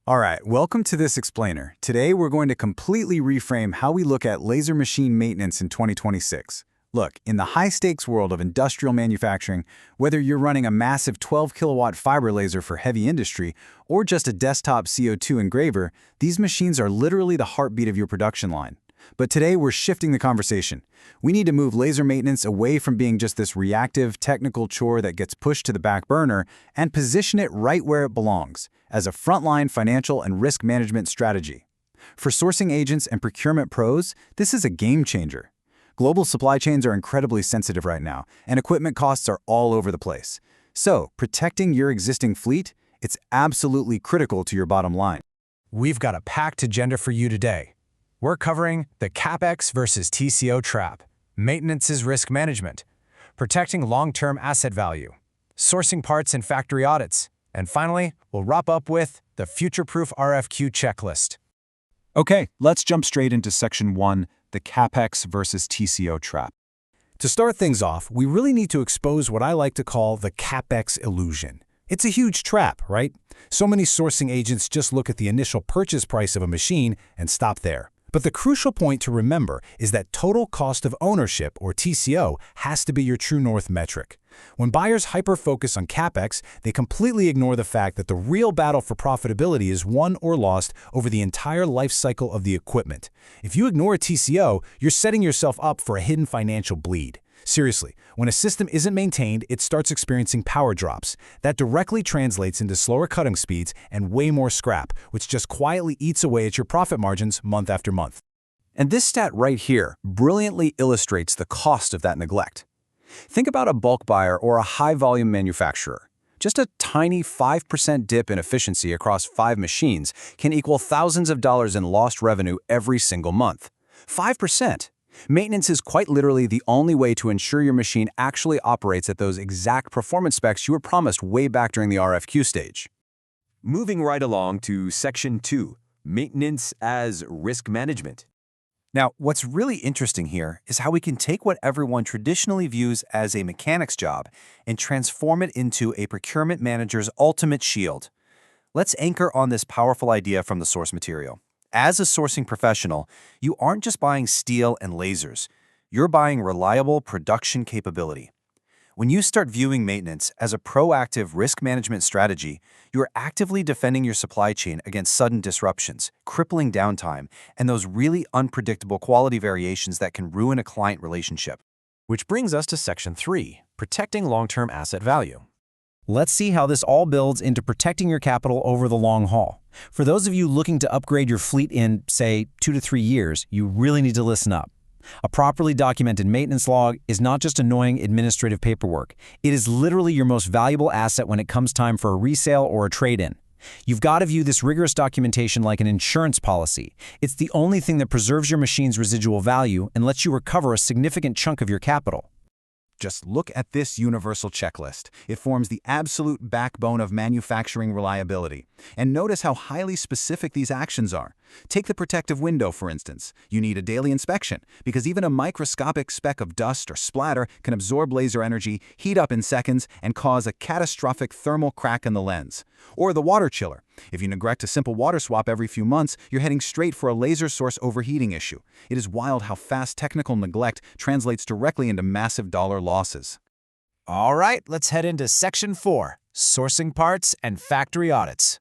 All right, welcome to this explainer. Today we're going to completely reframe how we look at laser machine maintenance in 2026. Look, in the high-stakes world of industrial manufacturing, whether you're running a massive 12-kilowatt fiber laser for heavy industry or just a desktop CO2 engraver, these machines are literally the heartbeat of your production line. But today we're shifting the conversation. We need to move laser maintenance away from being just this reactive, technical chore that gets pushed to the back burner and position it right where it belongs, as a frontline financial and risk management strategy. For sourcing agents and procurement pros, this is a game changer. Global supply chains are incredibly sensitive right now, and equipment costs are all over the place. So, protecting your existing fleet, it's absolutely critical to your bottom line. We've got a packed agenda for you today. We're covering the CapEx versus TCO trap, maintenance's risk management, protecting long-term asset value, sourcing parts and factory audits, and finally, we'll wrap up with the future-proof RFQ checklist. Okay, let's jump straight into Section 1, the CapEx versus TCO trap. To start things off, we really need to expose what I like to call the CapEx illusion. It's a huge trap, right? So many sourcing agents just look at the initial purchase price of a machine and stop there. But the crucial point to remember is that total cost of ownership, or TCO, has to be your true north metric. When buyers hyper-focus on CapEx, they completely ignore the fact that the real battle for profitability is won or lost over the entire life cycle of the equipment. If you ignore TCO, you're setting yourself up for a hidden financial bleed. Seriously, when a system isn't maintained, it starts experiencing power drops. That directly translates into slower cutting speeds and way more scrap, which just quietly eats away at your profit margins month after month. And this stat right here brilliantly illustrates the cost of that neglect. Think about a bulk buyer or a high-volume manufacturer. Just a tiny 5% dip in efficiency across 5 machines can equal thousands of dollars in lost revenue every single month. 5%! Maintenance is quite literally the only way to ensure your machine actually operates at those exact performance specs you were promised way back during the RFQ stage. Moving right along to Section 2, Maintenance as Risk Management. Now, what's really interesting here is how we can take what everyone traditionally views as a mechanic's job and transform it into a procurement manager's ultimate shield. Let's anchor on this powerful idea from the source material. As a sourcing professional, you aren't just buying steel and lasers. You're buying reliable production capability. When you start viewing maintenance as a proactive risk management strategy, you're actively defending your supply chain against sudden disruptions, crippling downtime, and those really unpredictable quality variations that can ruin a client relationship. Which brings us to Section 3, protecting long-term asset value. Let's see how this all builds into protecting your capital over the long haul. For those of you looking to upgrade your fleet in, say, 2 to 3 years, you really need to listen up. A properly documented maintenance log is not just annoying administrative paperwork. It is literally your most valuable asset when it comes time for a resale or a trade-in. You've got to view this rigorous documentation like an insurance policy. It's the only thing that preserves your machine's residual value and lets you recover a significant chunk of your capital. Just look at this universal checklist. It forms the absolute backbone of manufacturing reliability. And notice how highly specific these actions are. Take the protective window, for instance. You need a daily inspection, because even a microscopic speck of dust or splatter can absorb laser energy, heat up in seconds, and cause a catastrophic thermal crack in the lens. Or the water chiller. If you neglect a simple water swap every few months, you're heading straight for a laser source overheating issue. It is wild how fast technical neglect translates directly into massive dollar losses. All right, let's head into Section 4, sourcing parts and factory audits.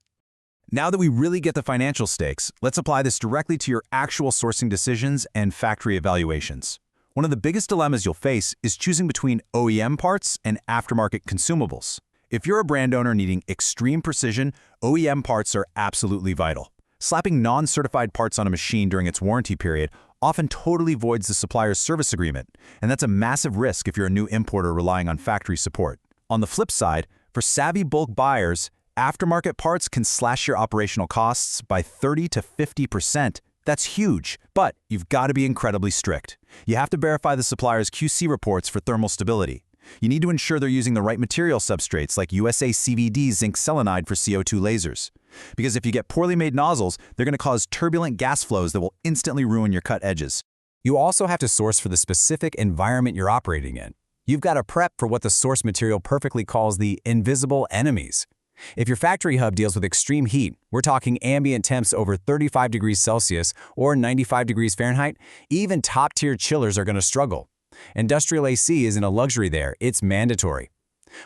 Now that we really get the financial stakes, let's apply this directly to your actual sourcing decisions and factory evaluations. One of the biggest dilemmas you'll face is choosing between OEM parts and aftermarket consumables. If you're a brand owner needing extreme precision, OEM parts are absolutely vital. Slapping non-certified parts on a machine during its warranty period often totally voids the supplier's service agreement, and that's a massive risk if you're a new importer relying on factory support. On the flip side, for savvy bulk buyers, aftermarket parts can slash your operational costs by 30 to 50%. That's huge, but you've got to be incredibly strict. You have to verify the supplier's QC reports for thermal stability. You need to ensure they're using the right material substrates like USA CVD zinc selenide for CO2 lasers. Because if you get poorly made nozzles, they're going to cause turbulent gas flows that will instantly ruin your cut edges. You also have to source for the specific environment you're operating in. You've got to prep for what the source material perfectly calls the invisible enemies. If your factory hub deals with extreme heat, we're talking ambient temps over 35 degrees Celsius or 95 degrees Fahrenheit, even top-tier chillers are going to struggle. Industrial AC isn't a luxury there, it's mandatory.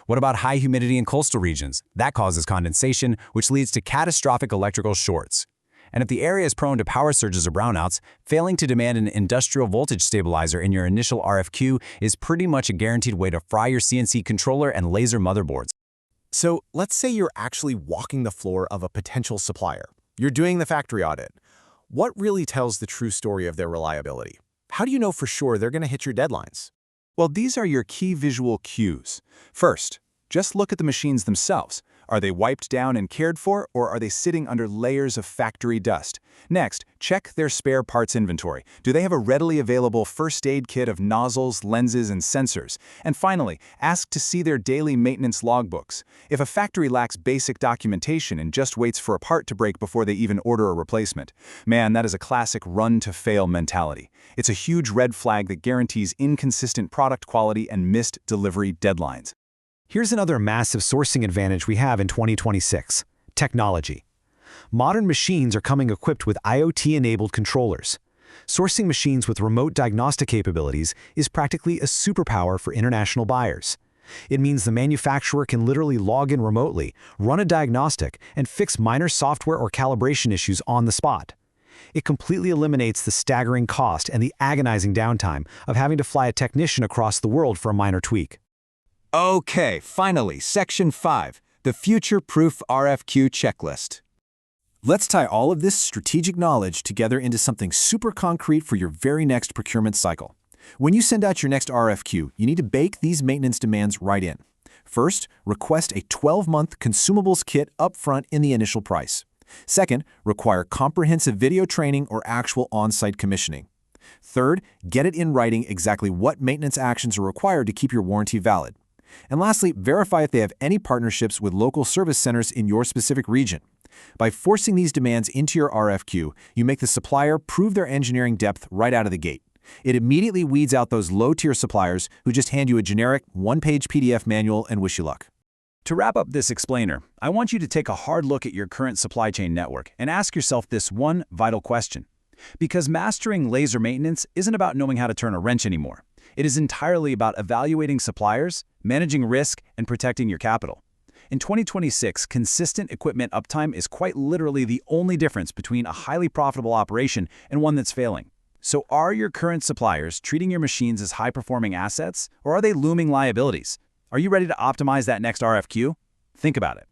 What about high humidity in coastal regions? That causes condensation, which leads to catastrophic electrical shorts. And if the area is prone to power surges or brownouts, failing to demand an industrial voltage stabilizer in your initial RFQ is pretty much a guaranteed way to fry your CNC controller and laser motherboards. So let's say you're actually walking the floor of a potential supplier. You're doing the factory audit. What really tells the true story of their reliability? How do you know for sure they're going to hit your deadlines? Well, these are your key visual cues. First, just look at the machines themselves. Are they wiped down and cared for, or are they sitting under layers of factory dust? Next, check their spare parts inventory. Do they have a readily available first aid kit of nozzles, lenses, and sensors? And finally, ask to see their daily maintenance logbooks. If a factory lacks basic documentation and just waits for a part to break before they even order a replacement, man, that is a classic run-to-fail mentality. It's a huge red flag that guarantees inconsistent product quality and missed delivery deadlines. Here's another massive sourcing advantage we have in 2026: technology. Modern machines are coming equipped with IoT-enabled controllers. Sourcing machines with remote diagnostic capabilities is practically a superpower for international buyers. It means the manufacturer can literally log in remotely, run a diagnostic, and fix minor software or calibration issues on the spot. It completely eliminates the staggering cost and the agonizing downtime of having to fly a technician across the world for a minor tweak. Okay, finally, Section 5, the Future-Proof RFQ Checklist. Let's tie all of this strategic knowledge together into something super concrete for your very next procurement cycle. When you send out your next RFQ, you need to bake these maintenance demands right in. First, request a 12-month consumables kit upfront in the initial price. Second, require comprehensive video training or actual on-site commissioning. Third, get it in writing exactly what maintenance actions are required to keep your warranty valid. And lastly, verify if they have any partnerships with local service centers in your specific region. By forcing these demands into your RFQ, you make the supplier prove their engineering depth right out of the gate. It immediately weeds out those low-tier suppliers who just hand you a generic one-page PDF manual and wish you luck. To wrap up this explainer, I want you to take a hard look at your current supply chain network and ask yourself this one vital question. Because mastering laser maintenance isn't about knowing how to turn a wrench anymore. It is entirely about evaluating suppliers, managing risk, and protecting your capital. In 2026, consistent equipment uptime is quite literally the only difference between a highly profitable operation and one that's failing. So are your current suppliers treating your machines as high-performing assets, or are they looming liabilities? Are you ready to optimize that next RFQ? Think about it.